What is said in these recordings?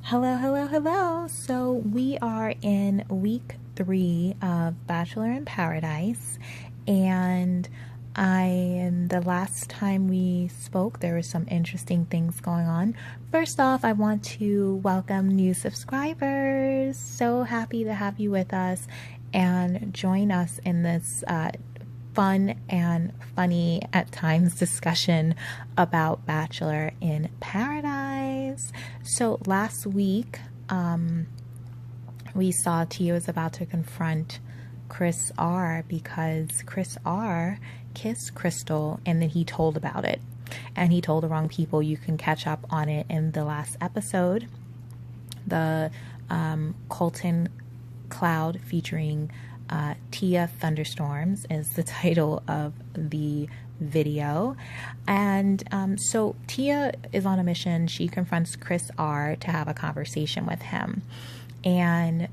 Hello, hello, hello. So we are in week 3 of Bachelor in Paradise, and the last time we spoke, there were some interesting things going on. First off, I want to welcome new subscribers. So happy to have you with us and join us in this fun and funny at times discussion about Bachelor in Paradise. So last week, we saw Tia was about to confront Chris R because Chris R kissed Krystal and then he told about it. And he told the wrong people. You can catch up on it in the last episode. The Colton Cloud featuring Tia Thunderstorms is the title of the video. And so Tia is on a mission. She confronts Chris R to have a conversation with him, and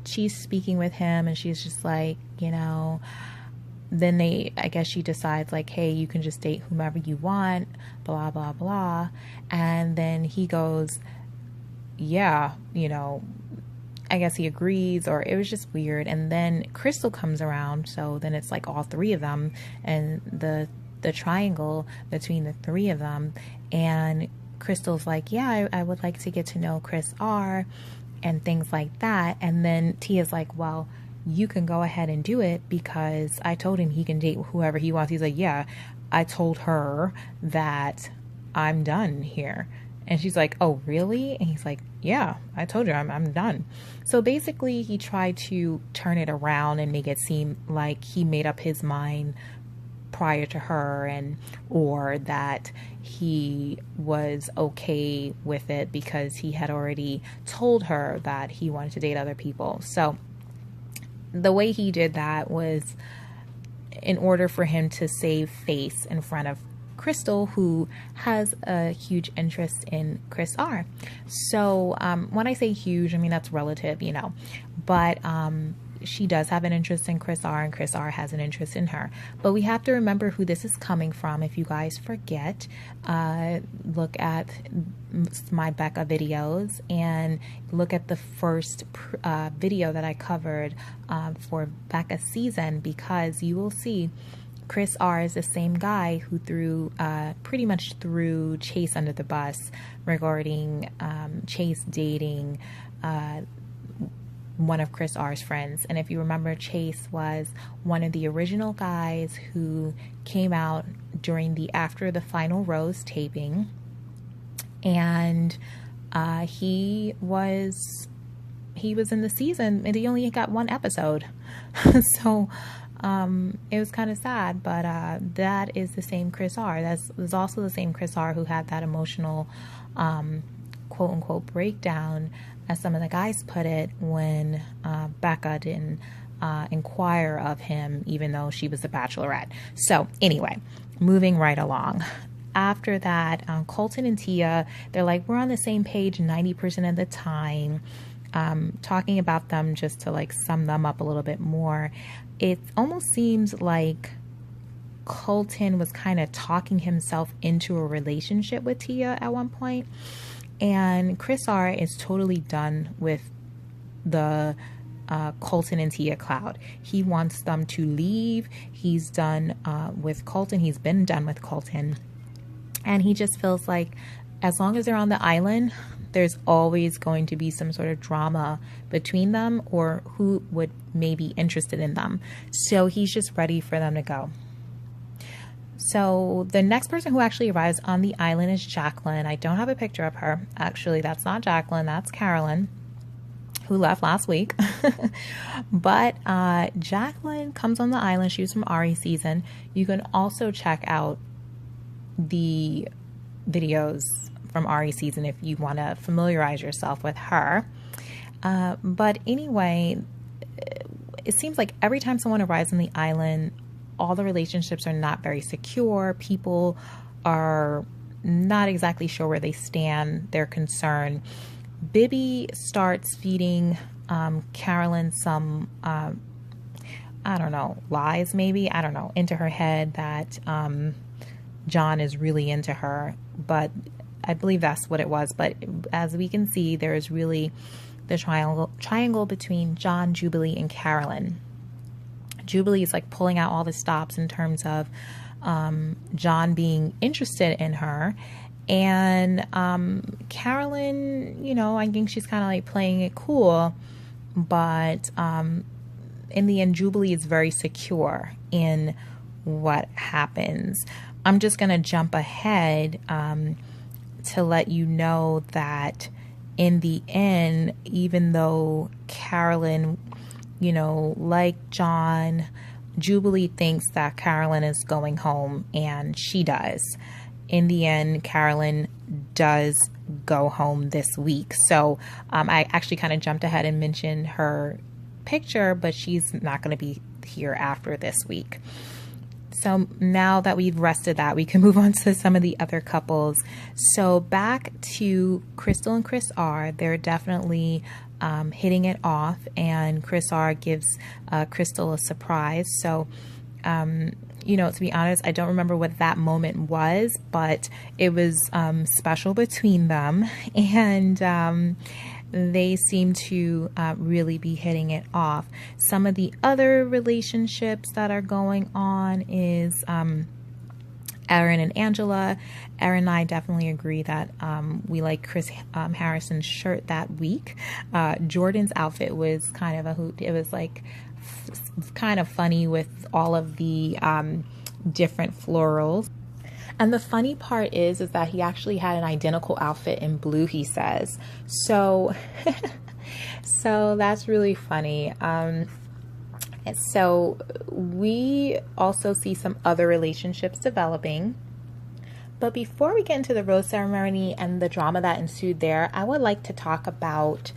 she's speaking with him, and she's just like, then I guess she decides like, hey, you can just date whomever you want, blah blah blah. And then he goes, yeah, I guess he agrees, or it was just weird. And then Krystal comes around, so then it's like all three of them and the triangle between the three of them. And Krystal's like, yeah, I would like to get to know Chris R and things like that. And then Tia's like, well, you can go ahead and do it because I told him he can date whoever he wants. He's like, yeah, I told her that I'm done here. And she's like, oh, really? And he's like, yeah, I told you I'm done. So basically he tried to turn it around and make it seem like he made up his mind prior to her, or that he was okay with it because he had already told her that he wanted to date other people. So the way he did that was in order for him to save face in front of Krystal, who has a huge interest in Chris R. So when I say huge, I mean that's relative, but she does have an interest in Chris R, and Chris R has an interest in her. But we have to remember who this is coming from. If you guys forget, look at my Becca videos and look at the first video that I covered for Becca's season, because you will see Chris R is the same guy who pretty much threw Chase under the bus regarding Chase dating one of Chris R's friends. And if you remember, Chase was one of the original guys who came out during after the final rose taping, and he was in the season and he only got one episode. So it was kind of sad, but that is the same Chris R. That's also the same Chris R who had that emotional quote unquote breakdown, as some of the guys put it, when Becca didn't inquire of him, even though she was the Bachelorette. So anyway, moving right along. After that, Colton and Tia, they're like, we're on the same page 90% of the time. Talking about them, just to like sum them up a little bit more, it almost seems like Colton was kind of talking himself into a relationship with Tia at one point. And Chris R is totally done with the Colton and Tia Cloud. He wants them to leave. He's done with Colton. He's been done with Colton. And he just feels like as long as they're on the island, there's always going to be some sort of drama between them, or who would maybe interested in them. So he's just ready for them to go. So the next person who actually arrives on the island is Jacqueline. I don't have a picture of her. Actually, that's not Jacqueline. That's Carolyn, who left last week. But Jacqueline comes on the island. She was from Ari season. You can also check out the videos from Ari season if you want to familiarize yourself with her. But anyway, it seems like every time someone arrives on the island, all the relationships are not very secure. People are not exactly sure where they stand. They're concerned. Bibby starts feeding Carolyn some, I don't know, lies maybe, I don't know, into her head that John is really into her. But I believe that's what it was. But as we can see, there is really the triangle between John, Jubilee, and Carolyn. Jubilee is like pulling out all the stops in terms of John being interested in her. And Carolyn, you know, I think she's kind of like playing it cool. But in the end, Jubilee is very secure in what happens. I'm just going to jump ahead to let you know that in the end, even though Carolyn, you know, like John, Jubilee thinks that Carolyn is going home, and she does. In the end, Carolyn does go home this week. So I actually kind of jumped ahead and mentioned her picture, but she's not going to be here after this week. So now that we've rested that, we can move on to some of the other couples. So back to Krystal and Chris R. They're definitely hitting it off, and Chris R gives Krystal a surprise. So, you know, to be honest, I don't remember what that moment was, but it was special between them, and they seem to really be hitting it off. Some of the other relationships that are going on is Erin and Angela. Erin and I definitely agree that we like Chris Harrison's shirt that week. Jordan's outfit was kind of a hoot. It was like kind of funny with all of the different florals. And the funny part is that he actually had an identical outfit in blue, he says. So, so that's really funny. So we also see some other relationships developing. But before we get into the rose ceremony and the drama that ensued there, I would like to talk about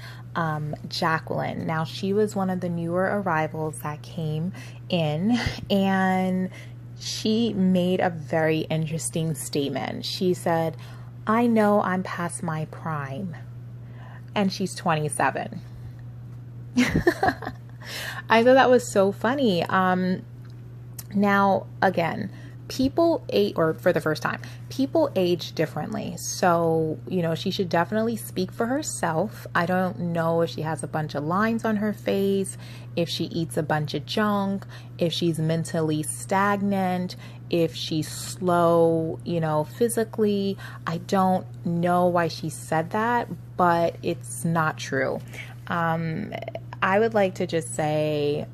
Jacqueline. Now, she was one of the newer arrivals that came in, and she made a very interesting statement. She said, "I know I'm past my prime," and she's 27. I thought that was so funny. Now, again, people age, or for the first time, people age differently. So, you know, she should definitely speak for herself. I don't know if she has a bunch of lines on her face, if she eats a bunch of junk, if she's mentally stagnant, if she's slow, you know, physically. I don't know why she said that, but it's not true. I would like to just say,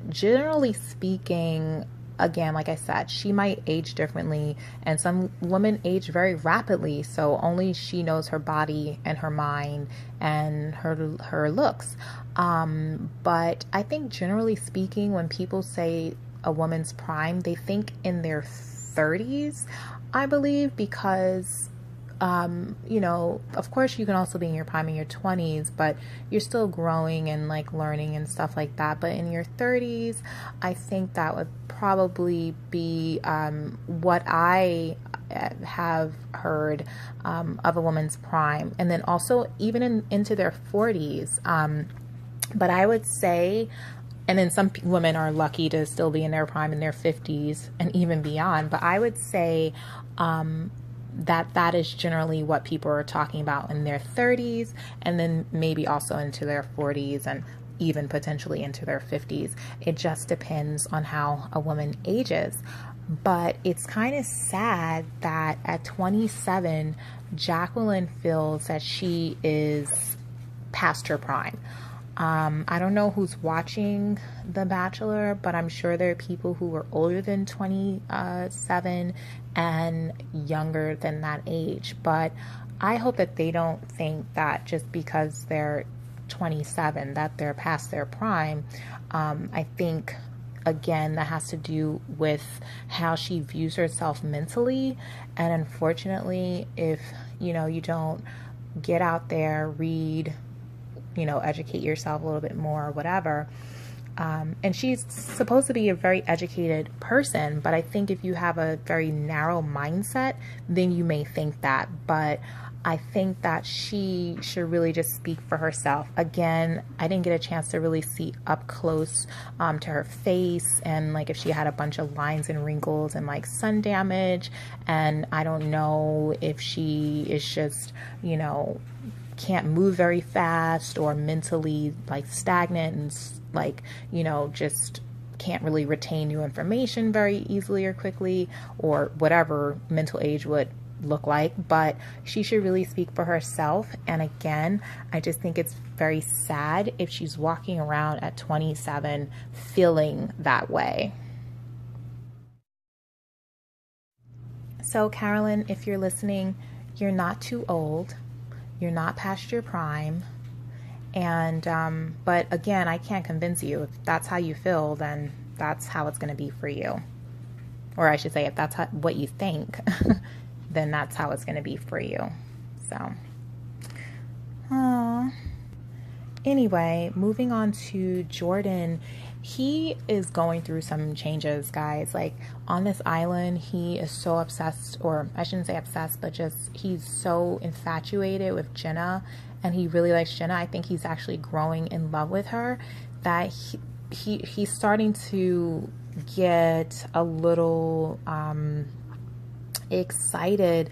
generally speaking, again, like I said, she might age differently, and some women age very rapidly, so only she knows her body and her mind and her looks. But I think generally speaking, when people say a woman's prime, they think in their 30s, I believe, because you know, of course you can also be in your prime in your 20s, but you're still growing and like learning and stuff like that. But in your 30s, I think that would probably be what I have heard of a woman's prime. And then also even into their 40s. But I would say, and then some women are lucky to still be in their prime in their 50s and even beyond. But I would say that is generally what people are talking about in their 30s, and then maybe also into their 40s and even potentially into their 50s. It just depends on how a woman ages. But it's kind of sad that at 27, Jacqueline feels that she is past her prime. I don't know who's watching The Bachelor, but I'm sure there are people who are older than 27 and younger than that age. But I hope that they don't think that just because they're 27 that they're past their prime. I think, again, that has to do with how she views herself mentally. And unfortunately, if, you know, you don't get out there, read, you know, educate yourself a little bit more or whatever. And she's supposed to be a very educated person, but I think if you have a very narrow mindset, then you may think that. But I think that she should really just speak for herself. Again, I didn't get a chance to really see up close to her face, and like if she had a bunch of lines and wrinkles and like sun damage, and I don't know if she is just, you know, can't move very fast, or mentally like stagnant and like, you know, just can't really retain new information very easily or quickly, or whatever mental age would look like. But she should really speak for herself. And again, I just think it's very sad if she's walking around at 27 feeling that way. So Carolyn, if you're listening, you're not too old, you're not past your prime, and but again, I can't convince you. If that's how you feel, then that's how it's going to be for you. Or I should say, if that's what you think, then that's how it's going to be for you. So, anyway, moving on to Jordan. He is going through some changes, guys. Like on this island, he is so obsessed, or I shouldn't say obsessed, but just he's so infatuated with Jenna, and he really likes Jenna. I think he's actually growing in love with her, that he's starting to get a little excited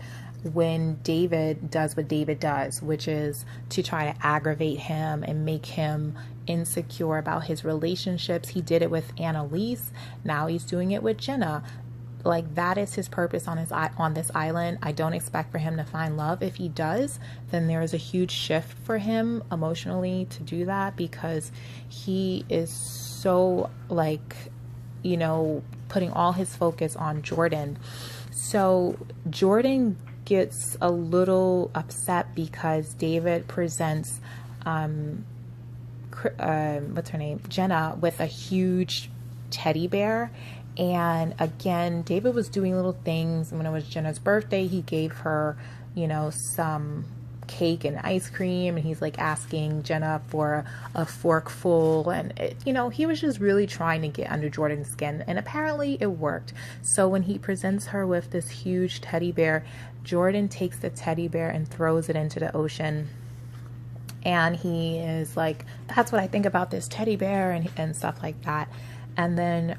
when David does what David does, which is to try to aggravate him and make him insecure about his relationships. He did it with Annalise. Now he's doing it with Jenna. Like, that is his purpose on this island. I don't expect for him to find love. If he does, then there is a huge shift for him emotionally to do that, because he is so, like, you know, putting all his focus on Jordan. So Jordan gets a little upset because David presents what's her name, Jenna, with a huge teddy bear. And again, David was doing little things. When it was Jenna's birthday, he gave her, you know, some cake and ice cream, and he's like asking Jenna for a forkful, and it, you know, he was just really trying to get under Jordan's skin, and apparently it worked. So when he presents her with this huge teddy bear, Jordan takes the teddy bear and throws it into the ocean, and he is like, that's what I think about this teddy bear, and stuff like that. And then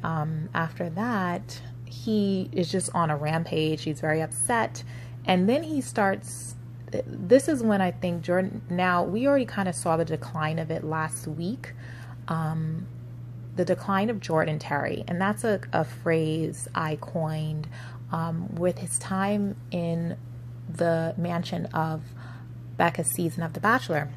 after that, he is just on a rampage. He's very upset, and then he starts, this is when I think Jordan, now we already kind of saw the decline of it last week, the decline of Jordantary, and that's a phrase I coined with his time in the mansion of Becca's season of The Bachelor.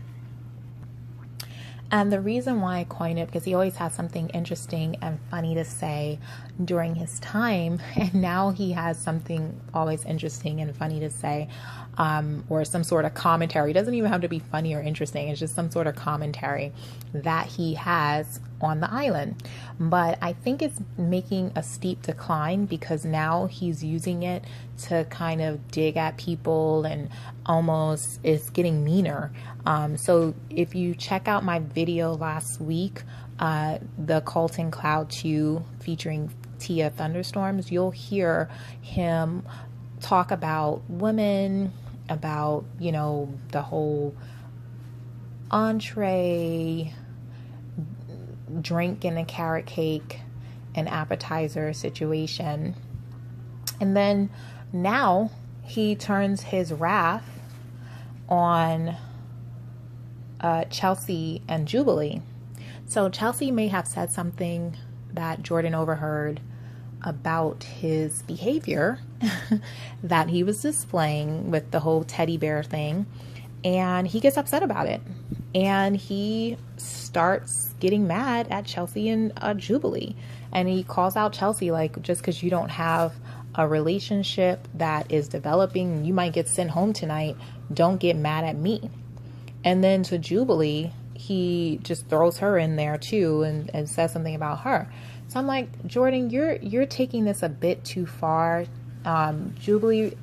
And the reason why I coined it, because he always has something interesting and funny to say during his time, and now he has something always interesting and funny to say, or some sort of commentary. It doesn't even have to be funny or interesting. It's just some sort of commentary that he has on the island. But I think it's making a steep decline, because now he's using it to kind of dig at people, and almost is getting meaner. So if you check out my video last week, the Colton Cloud 2 featuring Tia Thunderstorms, you'll hear him talk about women, about, you know, the whole entree, drink and a carrot cake and appetizer situation. And then now he turns his wrath on Chelsea and Jubilee. So Chelsea may have said something that Jordan overheard about his behavior that he was displaying with the whole teddy bear thing, and he gets upset about it, and he starts getting mad at Chelsea and Jubilee, and he calls out Chelsea, like, just because you don't have a relationship that is developing, you might get sent home tonight, don't get mad at me. And then to Jubilee, he just throws her in there too, and says something about her. So I'm like, Jordan, you're taking this a bit too far. Jubilee,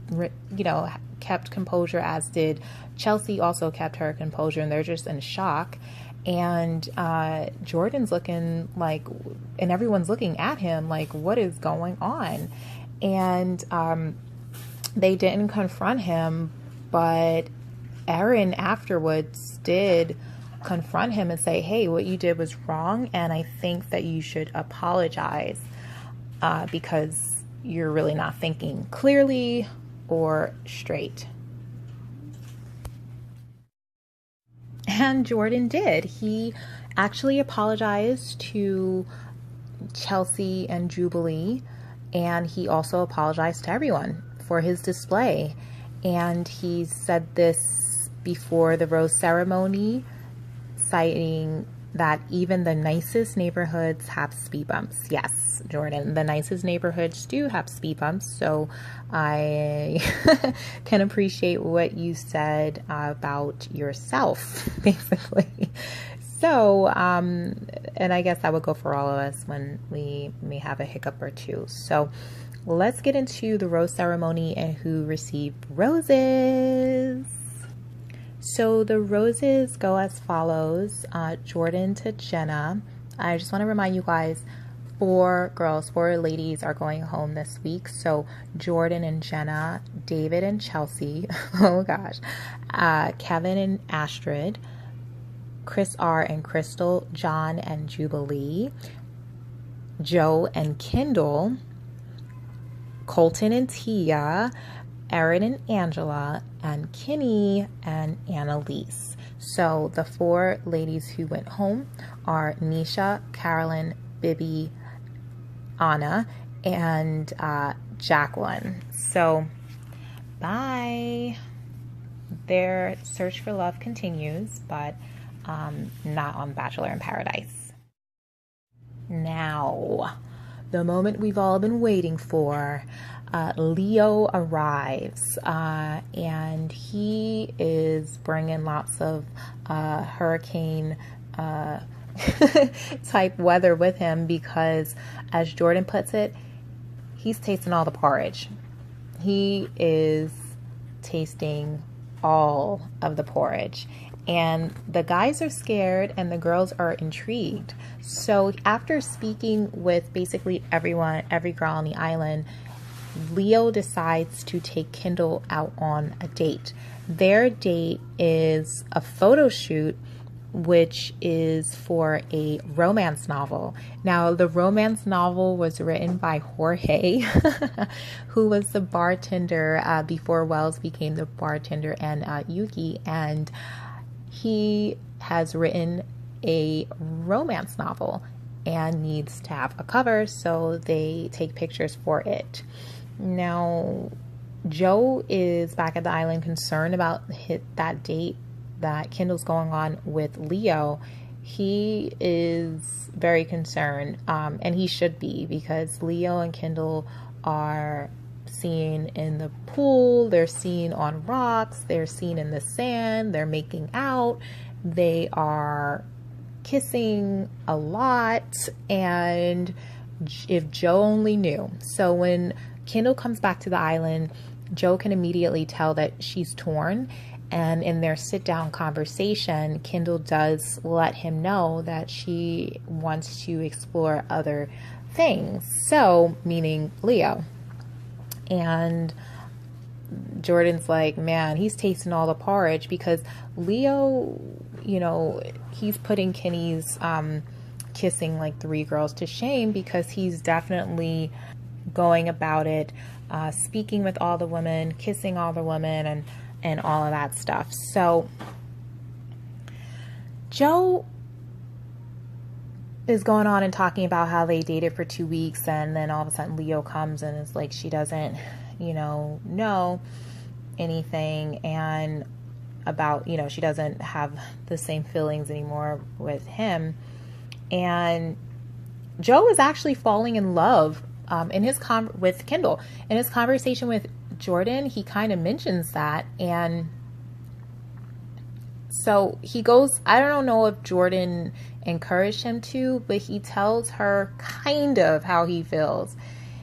you know, kept composure, as did Chelsea. Also kept her composure, and they're just in shock. And Jordan's looking like, and everyone's looking at him like, what is going on? And they didn't confront him, but Erin afterwards did confront him and say, hey, what you did was wrong, and I think that you should apologize because you're really not thinking clearly or straight. And Jordan did. He actually apologized to Chelsea and Jubilee, and he also apologized to everyone for his display. And he said this before the rose ceremony, citing that even the nicest neighborhoods have speed bumps. Yes, Jordan, the nicest neighborhoods do have speed bumps. So I can appreciate what you said about yourself, basically. So, and I guess that would go for all of us when we may have a hiccup or two. So let's get into the rose ceremony and who received roses. So the roses go as follows. Jordan to Jenna. I just want to remind you guys, 4 ladies are going home this week. So Jordan and Jenna, David and Chelsea, oh gosh, Kevin and Astrid, Chris R and Krystal, John and Jubilee, Joe and Kendall, Colton and Tia, Erin and Angela, and Kenny and Annalise. So the 4 ladies who went home are Nisha, Carolyn, Bibi, Anna, and Jacqueline. So bye. Their search for love continues, but not on Bachelor in Paradise. Now, the moment we've all been waiting for. Leo arrives, and he is bringing lots of hurricane type weather with him because, as Jordan puts it, he's tasting all the porridge. He is tasting all of the porridge. And the guys are scared and the girls are intrigued. So after speaking with basically everyone, every girl on the island, Leo decides to take Kendall out on a date. Their date is a photo shoot, which is for a romance novel. Now, the romance novel was written by Jorge, who was the bartender before Wells became the bartender, and Yuki, and he has written a romance novel and needs to have a cover, so they take pictures for it. Now, Joe is back at the island concerned about that date that Kendall's going on with Leo. He is very concerned, and he should be, because Leo and Kendall are seen in the pool, they're seen on rocks, they're seen in the sand, they're making out, they are kissing a lot, and if Joe only knew. So when Kendall comes back to the island, Joe can immediately tell that she's torn, and in their sit-down conversation, Kendall does let him know that she wants to explore other things, so meaning Leo. And Jordan's like, man, he's tasting all the porridge, because Leo, you know, he's putting Kenny's kissing like 3 girls to shame, because he's definitely going about it, speaking with all the women, kissing all the women, and all of that stuff. So Joe is going on and talking about how they dated for 2 weeks, and then all of a sudden Leo comes and is like, she doesn't, you know anything, and about, you know, she doesn't have the same feelings anymore with him. And Joe is actually falling in love with Kendall. In his conversation with Jordan, he kind of mentions that, and so he goes, I don't know if Jordan encouraged him to, but he tells her kind of how he feels.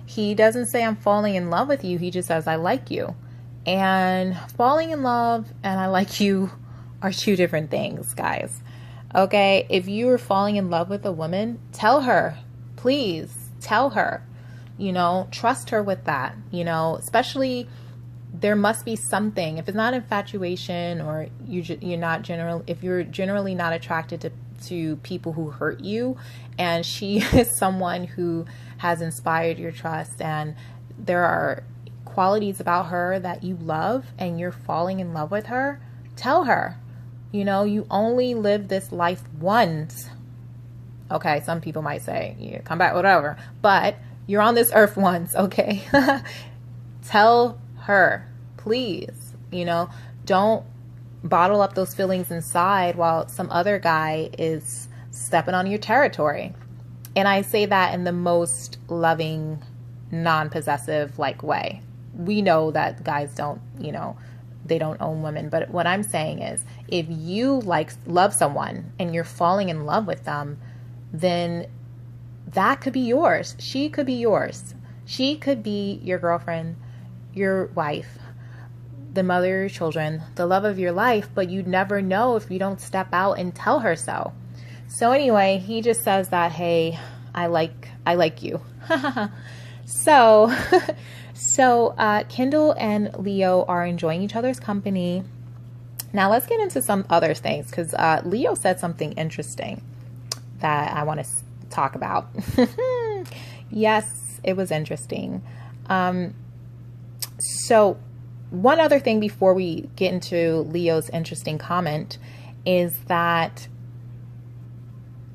He doesn't say, I'm falling in love with you. He just says, I like you. And falling in love and I like you are 2 different things, guys. Okay, if you are falling in love with a woman, tell her, please tell her, you know, trust her with that, you know, especially there must be something. If it's not infatuation, or you're not general, if you're generally not attracted to people who hurt you, and she is someone who has inspired your trust, and there are qualities about her that you love, and you're falling in love with her, tell her. You know, you only live this life once. Okay, some people might say, yeah, come back, whatever. But you're on this earth once, okay? Tell her, please. You know, don't bottle up those feelings inside while some other guy is stepping on your territory. And I say that in the most loving, non-possessive like way. We know that guys don't, you know, they don't own women. But what I'm saying is, if you love someone and you're falling in love with them, then that could be yours. She could be yours. She could be your girlfriend, your wife, the mother of your children, the love of your life, but you'd never know if you don't step out and tell her so. So anyway, he just says that, hey, I like you. So Kendall and Leo are enjoying each other's company. Now let's get into some other things, because Leo said something interesting that I want to talk about. Yes, it was interesting. So one other thing before we get into Leo's interesting comment is that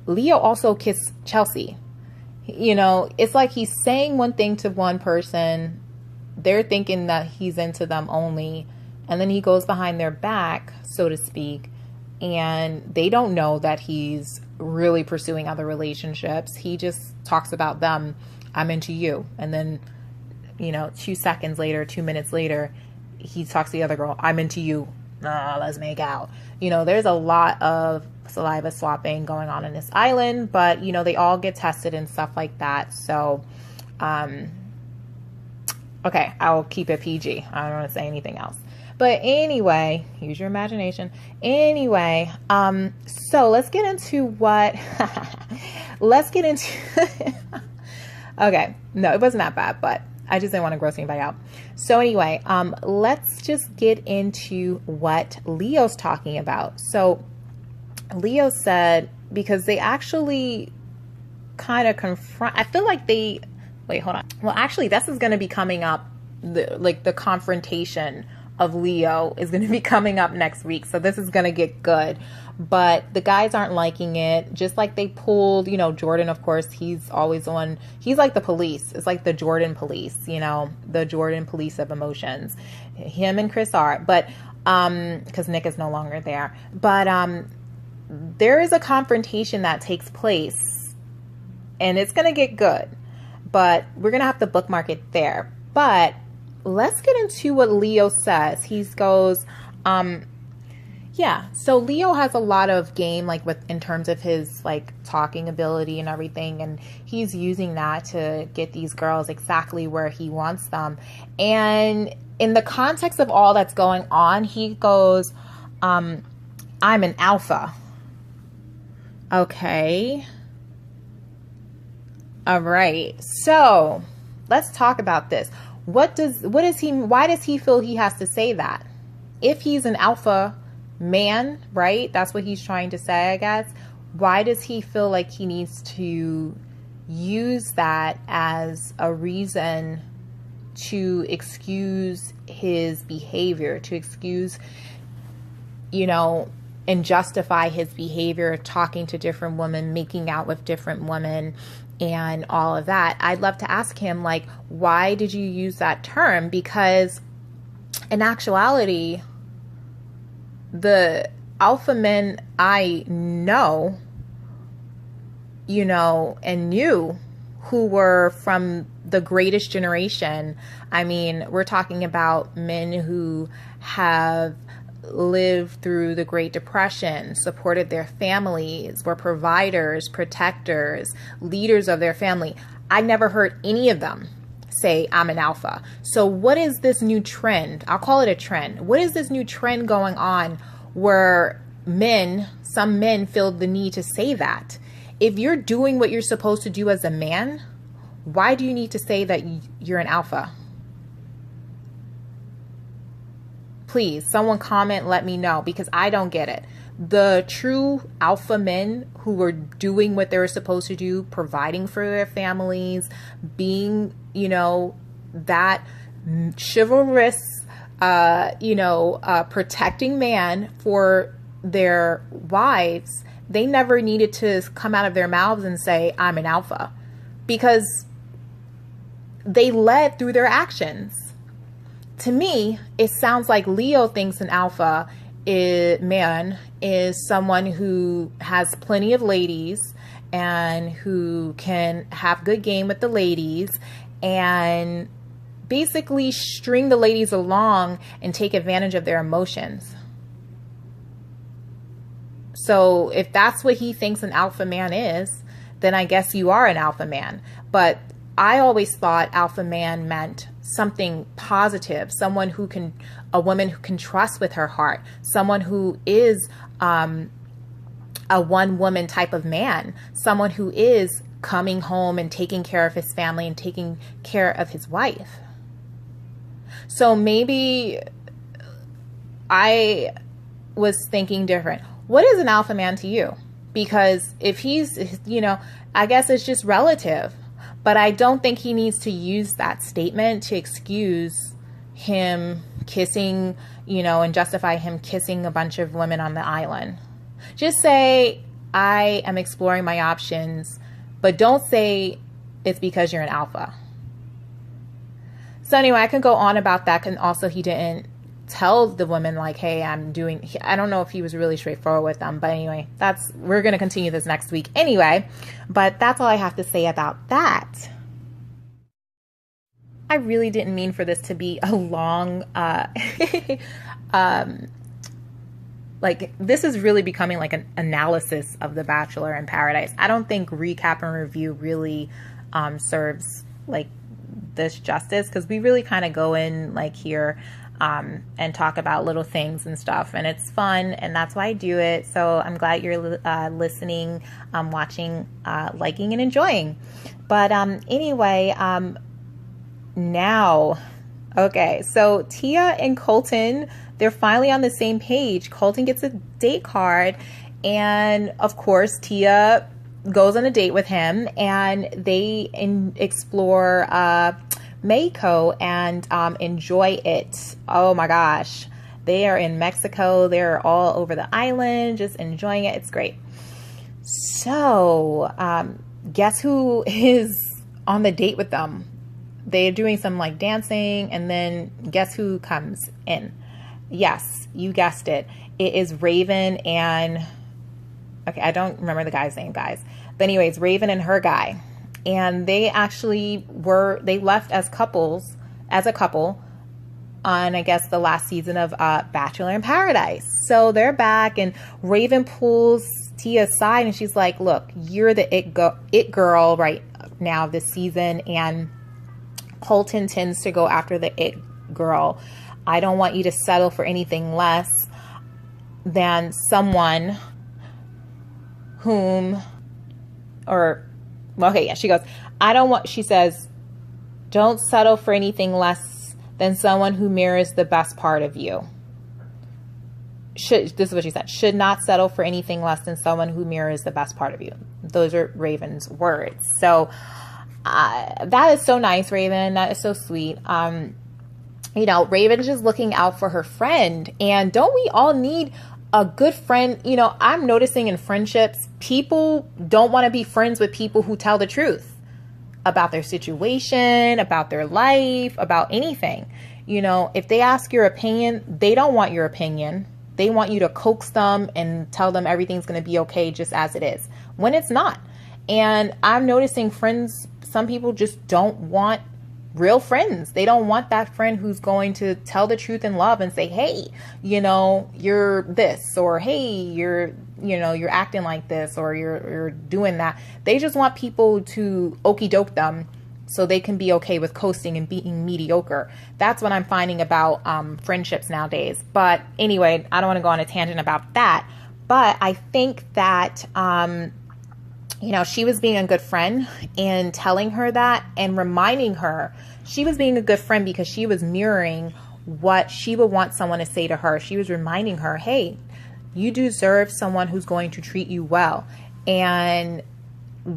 Leo also kissed Chelsea. You know, it's like he's saying one thing to one person, they're thinking that he's into them only, and then he goes behind their back, so to speak, and they don't know that he's really pursuing other relationships. He just talks about them, I'm into you, and then, you know, 2 seconds later, 2 minutes later, he talks to the other girl, I'm into you, let's make out. You know, there's a lot of saliva swapping going on in this island, but, you know, they all get tested and stuff like that. So, okay, I'll keep it PG. I don't want to say anything else. But anyway, use your imagination. Anyway, so let's get into what, okay, no, it wasn't that bad, but I just didn't want to gross anybody out. So anyway, let's just get into what Leo's talking about. So Leo said, because they actually kind of confront, I feel like they, wait, hold on. Well, actually, this is going to be coming up, the confrontation of Leo is going to be coming up next week. So this is going to get good. But the guys aren't liking it. Just like they pulled, you know, Jordan, of course, he's always on, he's like the police. It's like the Jordan police, you know, the Jordan police of emotions. Him and Chris are, but, because Nick is no longer there. But there is a confrontation that takes place, and it's going to get good. But we're going to have to bookmark it there. But let's get into what Leo says. He goes, yeah, so Leo has a lot of game, like in terms of his like talking ability and everything. And he's using that to get these girls exactly where he wants them. And in the context of all that's going on, he goes, I'm an alpha. Okay. All right. So let's talk about this. Why does he feel he has to say that? If he's an alpha man, right? That's what he's trying to say, I guess. Why does he feel like he needs to use that as a reason to excuse his behavior, to excuse, you know, and justify his behavior of talking to different women, making out with different women, and all of that? I'd love to ask him, like, why did you use that term? Because in actuality, the alpha men I know, you know, and knew, who were from the greatest generation. I mean, we're talking about men who have lived through the Great Depression, supported their families, were providers, protectors, leaders of their family. I never heard any of them say, I'm an alpha. So what is this new trend? I'll call it a trend. What is this new trend going on where some men feel the need to say that? If you're doing what you're supposed to do as a man, why do you need to say that you're an alpha? Please, someone comment, let me know, because I don't get it. The true alpha men who were doing what they were supposed to do, providing for their families, being, you know, that chivalrous, protecting man for their wives, they never needed to come out of their mouths and say, I'm an alpha, because they led through their actions. To me, it sounds like Leo thinks an alpha man is someone who has plenty of ladies and who can have good game with the ladies and basically string the ladies along and take advantage of their emotions. So if that's what he thinks an alpha man is, then I guess you are an alpha man. But I always thought alpha man meant something positive, someone who can, a woman who can trust with her heart, someone who is a one woman type of man, someone who is coming home and taking care of his family and taking care of his wife. So maybe I was thinking different. What is an alpha man to you? Because if he's, you know, I guess it's just relative. But I don't think he needs to use that statement to excuse him kissing, you know, and justify him kissing a bunch of women on the island. Just say, I am exploring my options, but don't say it's because you're an alpha. So anyway, I can go on about that. And also he didn't tell the women like, hey, I'm doing, I don't know if he was really straightforward with them, but anyway, we're going to continue this next week anyway, but that's all I have to say about that. I really didn't mean for this to be a long, like this is really becoming like an analysis of The Bachelor in Paradise. I don't think recap and review really serves like this justice, because we really kind of go in like here and talk about little things and stuff, and it's fun, and that's why I do it. So I'm glad you're listening, watching, liking, and enjoying. But anyway, now, okay, so Tia and Colton, they're finally on the same page. Colton gets a date card, and of course Tia goes on a date with him, and they explore Mexico and enjoy it. Oh my gosh, they are in Mexico, they're all over the island just enjoying it. It's great. So guess who is on the date with them? They're doing some like dancing, and then guess who comes in? Yes, you guessed it. It is Raven and, okay, I don't remember the guy's name, guys, but anyways, Raven and her guy. And they actually they left as a couple on, I guess, the last season of Bachelor in Paradise. So they're back, and Raven pulls Tia aside, and she's like, look, you're the it girl right now this season, and Colton tends to go after the it girl. I don't want you to settle for anything less than someone whom, or, okay, yeah, she goes, she says, don't settle for anything less than someone who mirrors the best part of you. This is what she said, should not settle for anything less than someone who mirrors the best part of you. Those are Raven's words. So that is so nice, Raven. That is so sweet. You know, Raven's just looking out for her friend. And don't we all need a good friend? You know, I'm noticing in friendships, people don't want to be friends with people who tell the truth about their situation, about their life, about anything. You know, if they ask your opinion, they don't want your opinion. They want you to coax them and tell them everything's going to be okay just as it is, when it's not. And I'm noticing friends, some people just don't want real friends. They don't want that friend who's going to tell the truth in love and say, hey, you know, you're this, or hey, you're acting like this, or you're doing that. They just want people to okie doke them so they can be okay with coasting and being mediocre. That's what I'm finding about friendships nowadays. But anyway, I don't want to go on a tangent about that. But I think that you know, she was being a good friend and telling her that and reminding her she was being a good friend because she was mirroring what she would want someone to say to her. She was reminding her, hey, you deserve someone who's going to treat you well and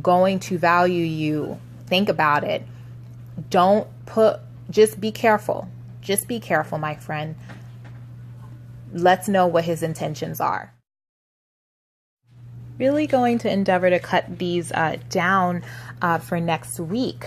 going to value you. Think about it. Just be careful. Just be careful, my friend. Let's know what his intentions are. Really going to endeavor to cut these down for next week.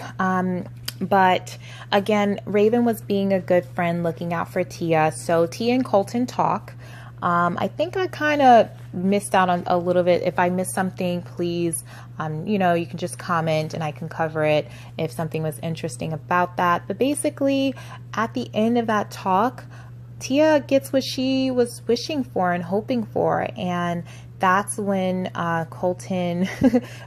But again, Raven was being a good friend, looking out for Tia. So Tia and Colton talk. I think I kind of missed out on a little bit. If I missed something, please, you can just comment and I can cover it if something was interesting about that. But basically, at the end of that talk, Tia gets what she was wishing for and hoping for. And that's when Colton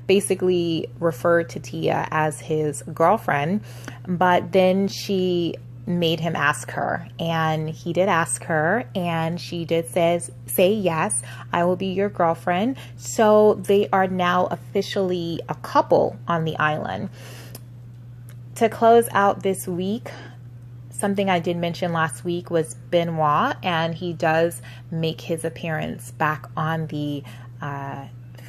basically referred to Tia as his girlfriend. But then she made him ask her, and he did ask her, and she did say yes, I will be your girlfriend. So they are now officially a couple on the island. To close out this week, something I did mention last week was Benoit, and he does make his appearance back on the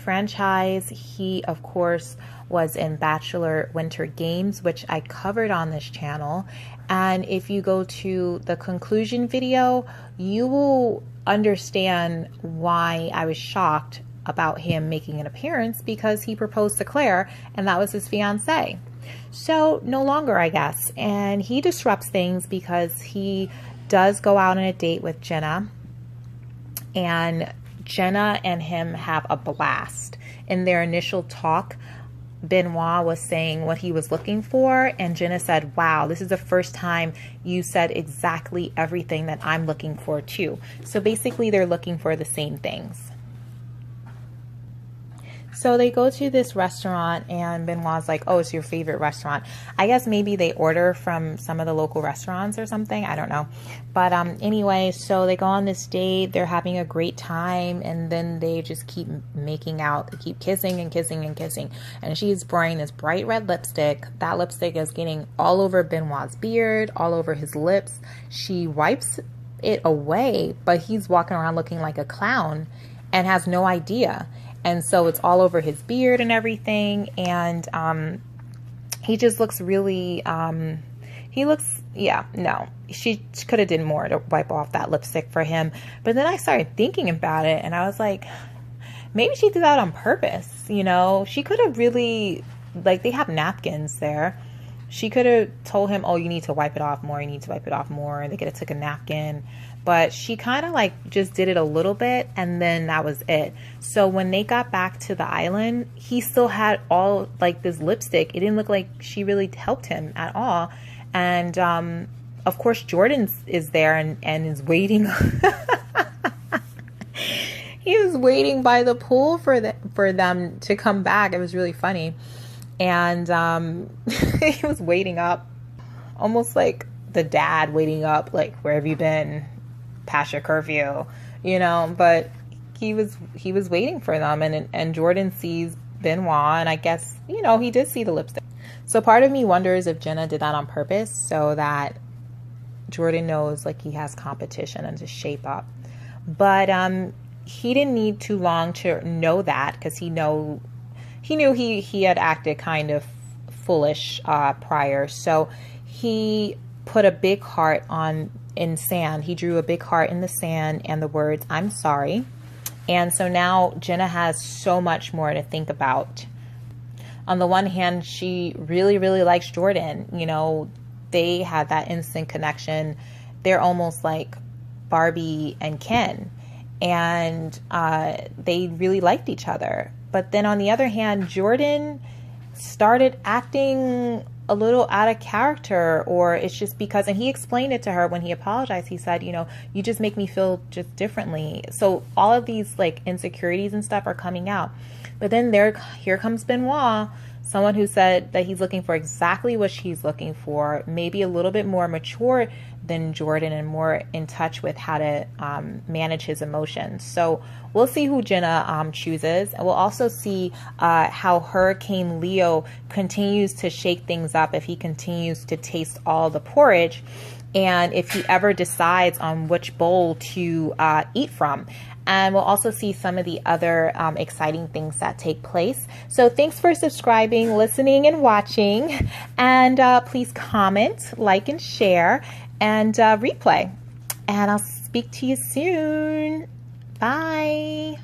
franchise. He, of course, was in Bachelor Winter Games, which I covered on this channel. And if you go to the conclusion video, you will understand why I was shocked about him making an appearance, because he proposed to Claire and that was his fiance. So no longer, I guess. And he disrupts things because he does go out on a date with Jenna, and Jenna and him have a blast. In their initial talk, Benoit was saying what he was looking for, and Jenna said, wow, this is the first time you said exactly everything that I'm looking for too. So basically they're looking for the same things. So they go to this restaurant, and Benoit's like, oh, it's your favorite restaurant. I guess maybe they order from some of the local restaurants or something. I don't know. But anyway, so they go on this date. They're having a great time. And then they just keep making out. They keep kissing and kissing and kissing. And she's wearing this bright red lipstick. That lipstick is getting all over Benoit's beard, all over his lips. She wipes it away, but he's walking around looking like a clown and has no idea. And so it's all over his beard and everything. And he just looks really, she could have done more to wipe off that lipstick for him. But then I started thinking about it, and I was like, maybe she did that on purpose. She could have really, like, they have napkins there. She could have told him, oh, you need to wipe it off more. You need to wipe it off more. And they could have took a napkin. But she kind of like just did it a little bit, and then that was it. So when they got back to the island, he still had all like this lipstick. It didn't look like she really helped him at all. And of course, Jordan is there and is waiting. He was waiting by the pool for them to come back. It was really funny. And he was waiting up, almost like the dad waiting up, like, where have you been past your curfew, but he was waiting for them. And Jordan sees Benoit, and I guess, he did see the lipstick. So part of me wonders if Jenna did that on purpose so that Jordan knows, like, he has competition and to shape up. But he didn't need too long to know that, because he knew he had acted kind of foolish prior. So he put a big heart in sand. He drew a big heart in the sand and the words, I'm sorry. And so now Jenna has so much more to think about. On the one hand, she really, really likes Jordan. They had that instant connection. They're almost like Barbie and Ken. And they really liked each other. But then on the other hand, Jordan started acting a little out of character, or it's just because, and he explained it to her when he apologized. He said, you just make me feel just differently. So all of these like insecurities and stuff are coming out. But then here comes Benoit, someone who said that he's looking for exactly what she's looking for, maybe a little bit more mature than Jordan and more in touch with how to manage his emotions. So we'll see who Jenna chooses. And we'll also see how Hurricane Leo continues to shake things up, if he continues to taste all the porridge. and if he ever decides on which bowl to eat from. And we'll also see some of the other exciting things that take place. So thanks for subscribing, listening, and watching. And please comment, like, and share, and replay. And I'll speak to you soon. Bye.